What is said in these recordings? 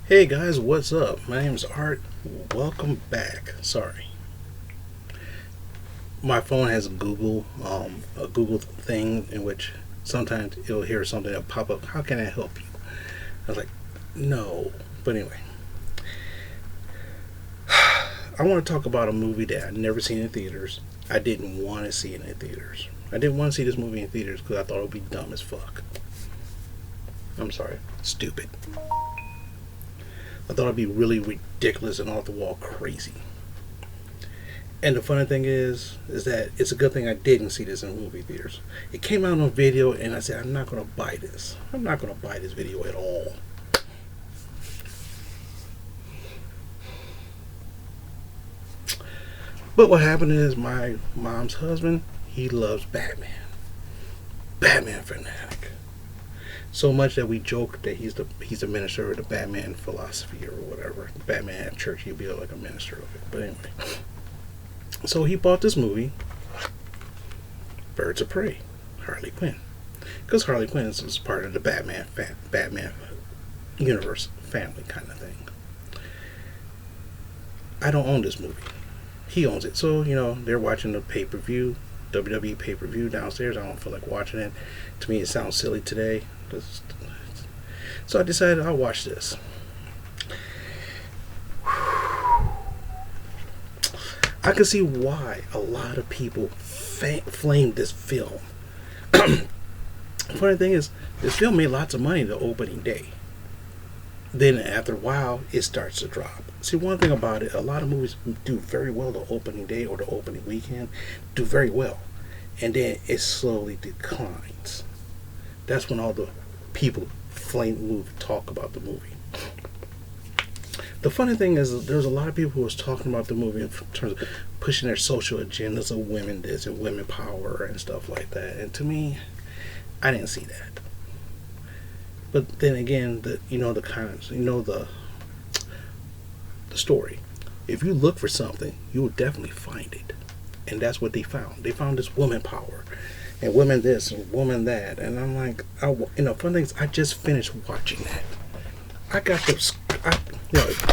Hey guys, what's up? My name is Art. Welcome back. Sorry, my phone has a Google thing in which sometimes it'll hear something that pop up. How can I help you? I was like, no. But anyway, I want to talk about a movie that I've never seen in theaters. I didn't want to see it in theaters. I didn't want to see this movie in theaters because I thought it would be dumb as fuck. I'm sorry, stupid. I thought it'd be really ridiculous and off the wall crazy. And the funny thing is that it's a good thing I didn't see this in movie theaters. It came out on video, and I said, I'm not gonna buy this. I'm not gonna buy this video at all. But what happened is my mom's husband, he loves Batman. Batman fanatic. So much that we joke that he's a minister of the Batman philosophy or whatever. Batman at church, he'd be like a minister of it. But anyway, so he bought this movie, Birds of Prey, Harley Quinn, because Harley Quinn is part of the Batman universe family kind of thing. I don't own this movie. He owns it, so they're watching the pay-per-view, WWE pay-per-view downstairs. I don't feel like watching it. To me, it sounds silly today. So I decided I'll watch this. I can see why a lot of people flamed this film. Funny thing is, this film made lots of money the opening day. Then after a while, it starts to drop. See, one thing about it, a lot of movies do very well the opening day or the opening weekend, do very well. And then it slowly declines. That's when all the people flame the movie, talk about the movie. The funny thing is, there's a lot of people who was talking about the movie in terms of pushing their social agendas of women this and women power and stuff like that. And to me, I didn't see that. But then again, the story. If you look for something, you will definitely find it, and that's what they found. They found this woman power, and women this and woman that, and I'm like, fun things. I just finished watching that. I got the,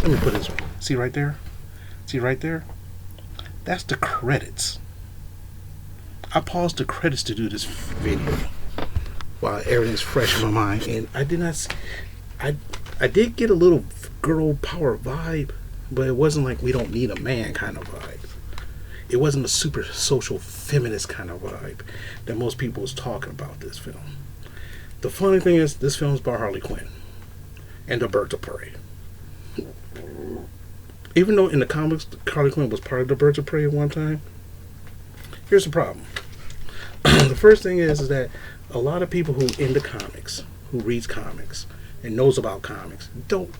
let me put it this way. See right there? See right there? That's the credits. I paused the credits to do this video while everything's fresh in my mind, and I did not. I did get a little girl power vibe, but it wasn't like we don't need a man kind of vibe. It wasn't a super social feminist kind of vibe that most people was talking about this film. The funny thing is, this film is about Harley Quinn and the Birds of Prey. Even though in the comics, Harley Quinn was part of the Birds of Prey at one time, here's the problem. The first thing is that a lot of people who into comics, who reads comics and knows about comics, don't.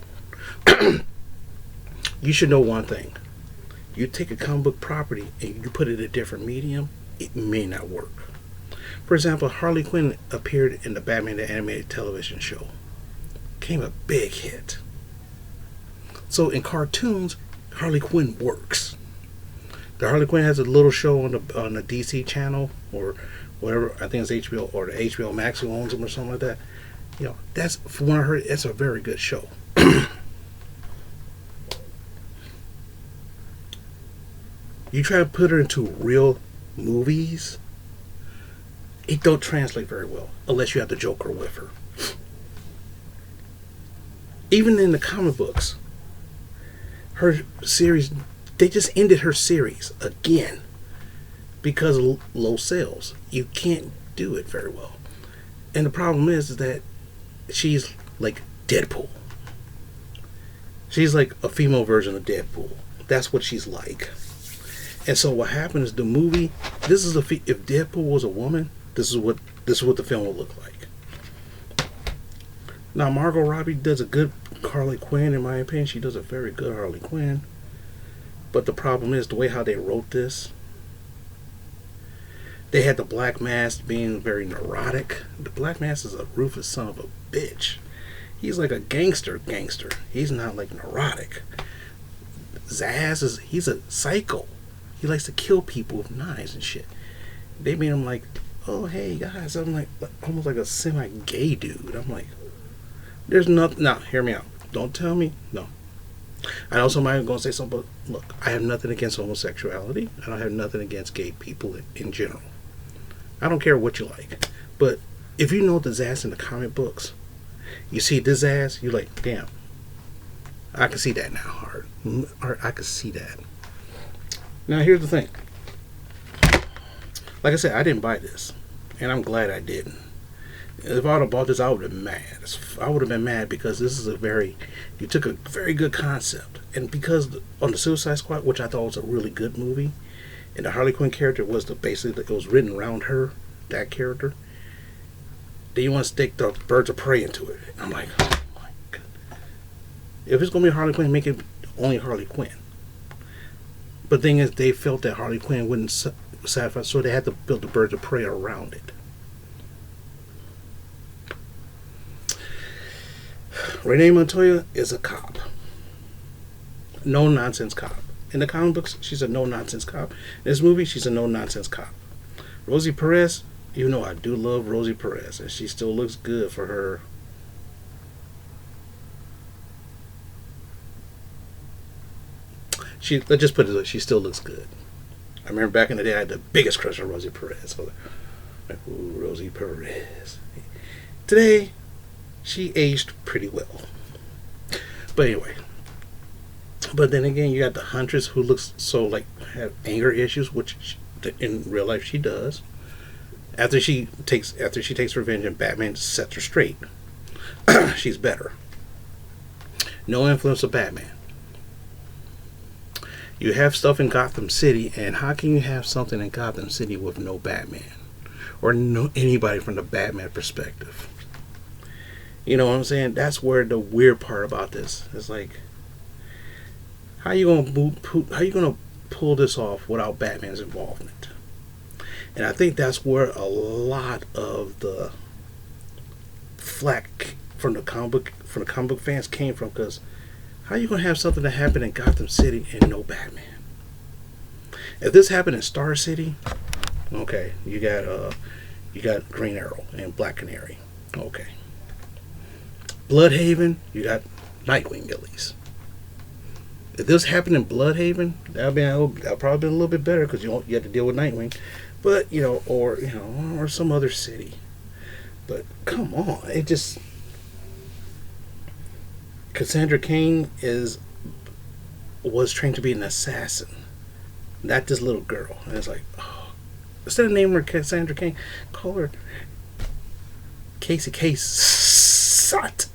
You should know one thing. You take a comic book property and you put it in a different medium, it may not work. For example, Harley Quinn appeared in the Batman the Animated Television Show. Became a big hit. So in cartoons, Harley Quinn works. The Harley Quinn has a little show on the DC channel or whatever. I think it's HBO or the HBO Max who owns them or something like that. That's from what I heard. It's a very good show. You try to put her into real movies, it don't translate very well unless you have the Joker with her. Even in the comic books, her series, they just ended her series again because of low sales. You can't do it very well. And the problem is that she's like Deadpool. She's like a female version of Deadpool. That's what she's like. And so what happened is the movie. If Deadpool was a woman, this is what the film would look like. Now Margot Robbie does a good Harley Quinn, in my opinion. She does a very good Harley Quinn. But the problem is the way how they wrote this. They had the Black Mass being very neurotic. The Black Mass is a ruthless son of a bitch. He's like a gangster. He's not like neurotic. He's a psycho. He likes to kill people with knives and shit. They made him like, oh hey guys, I'm like almost like a semi-gay dude. I'm like, there's nothing. Now hear me out. Don't tell me. No. I know somebody's going to say something, but look, I have nothing against homosexuality. I don't have nothing against gay people in general. I don't care what you like. But if you know this ass in the comic books, you see this ass, you're like, damn, I can see that now, Hard. I can see that. Now, here's the thing. Like I said, I didn't buy this. And I'm glad I didn't. If I would have bought this, I would have been mad. I would have been mad because this is you took a very good concept. And because on the Suicide Squad, which I thought was a really good movie, and the Harley Quinn character was basically, it was written around her, that character. Then you want to stick the Birds of Prey into it. I'm like, oh my God. If it's going to be Harley Quinn, make it only Harley Quinn. But the thing is, they felt that Harley Quinn wouldn't satisfy, so they had to build the Birds of Prey around it. Renee Montoya is a cop. No nonsense cop. In the comic books, she's a no nonsense cop. In this movie, she's a no nonsense cop. Rosie Perez, you know I do love Rosie Perez, and she still looks good for her. Let's just put it, she still looks good. I remember back in the day, I had the biggest crush on Rosie Perez. So like, ooh, Rosie Perez. Today, she aged pretty well. But anyway. But then again, you got the Huntress, who looks so like have anger issues, which in real life she does. After she takes revenge and Batman sets her straight, she's better. No influence of Batman. You have stuff in Gotham City, and how can you have something in Gotham City with no Batman or no anybody from the Batman perspective? You know what I'm saying? That's where the weird part about this is. Like, how you gonna pull this off without Batman's involvement? And I think that's where a lot of the flack from the comic book fans came from. Because how you gonna have something that happen in Gotham City and no Batman? If this happened in Star City, okay, you got Green Arrow and Black Canary, okay. Bloodhaven, you got Nightwing at least. If this happened in Bloodhaven, that'd probably be a little bit better because you have to deal with Nightwing, but or some other city. But come on, it just. Cassandra Cain was trained to be an assassin, not this little girl. And it's like, oh, instead of naming her Cassandra Cain, call her Casey Cassette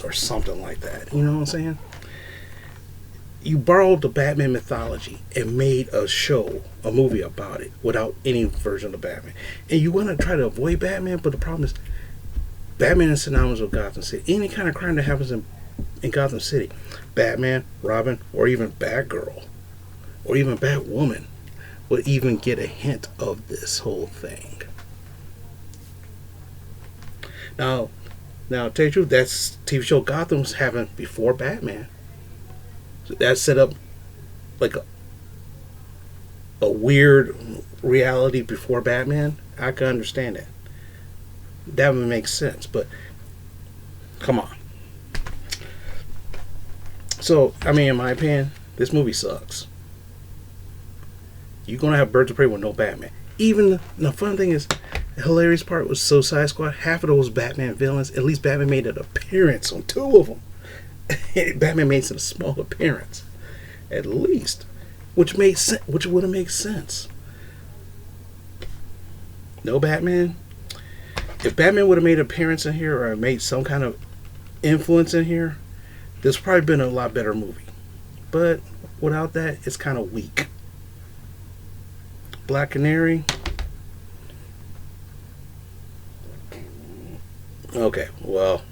or something like that. You know what I'm saying? You borrowed the Batman mythology and made a movie about it without any version of Batman. And you want to try to avoid Batman, but the problem is Batman is synonymous with Gotham City. Any kind of crime that happens in Gotham City, Batman, Robin, or even Batgirl, or even Batwoman would even get a hint of this whole thing. Now, to tell you the truth, that TV show Gotham's happened before Batman. So that set up like a weird reality before Batman. I can understand that. That would make sense, but come on. So, I mean, in my opinion, this movie sucks. You're gonna have Birds of Prey with no Batman. Even the fun thing is, the hilarious part was Suicide Squad. Half of those Batman villains, at least Batman made an appearance on 2 of them. Batman made some small appearance, at least, which would have made sense. No Batman. If Batman would have made an appearance in here or made some kind of influence in here, this would probably been a lot better movie. But without that, it's kind of weak. Black Canary. Okay, well,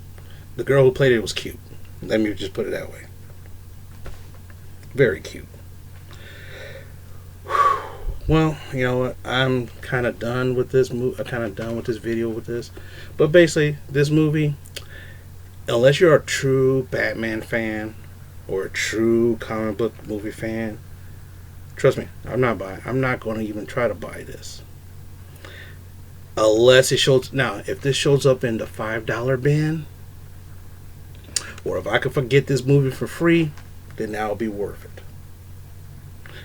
the girl who played it was cute. Let me just put it that way. Very cute. Well, you know what? I'm kind of done with this movie. I'm kind of done with this video with this. But basically, this movie, unless you're a true Batman fan or a true comic book movie fan, trust me, I'm not going to even try to buy this. Unless it shows. Now, if this shows up in the $5 bin, Or if I could forget this movie for free, then that would be worth it.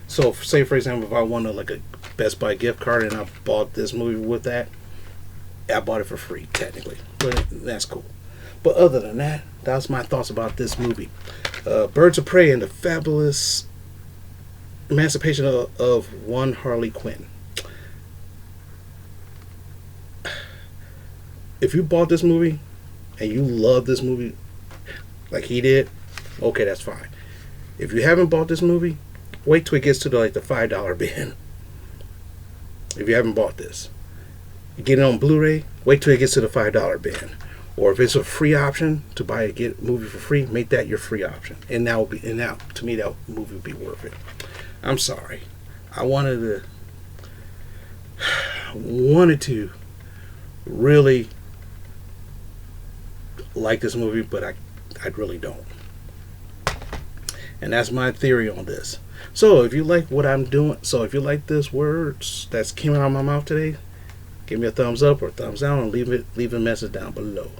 So, say for example, if I wanted like a Best Buy gift card and I bought this movie with that, I bought it for free technically, but that's cool. But other than that, that's my thoughts about this movie. Birds of Prey and the Fabulous Emancipation of One Harley Quinn. If you bought this movie and you love this movie like he did, okay, that's fine. If you haven't bought this movie, wait till it gets to the $5 bin. If you haven't bought this, you get it on Blu-ray, wait till it gets to the $5 bin. Or if it's a free option to buy a movie for free, make that your free option. And now to me that movie would be worth it. I'm sorry. I wanted to really like this movie, but I really don't. And that's my theory on this. So if you like what I'm doing, so if you like this words that's came out of my mouth today, give me a thumbs up or a thumbs down, and leave a message down below.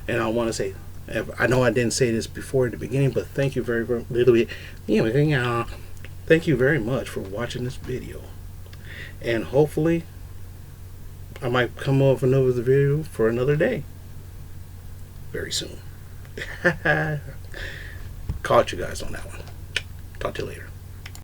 And I want to say, I know I didn't say this before at the beginning, but thank you thank you very much for watching this video. And hopefully I might come up with another video for another day very soon. Caught you guys on that one. Talk to you later.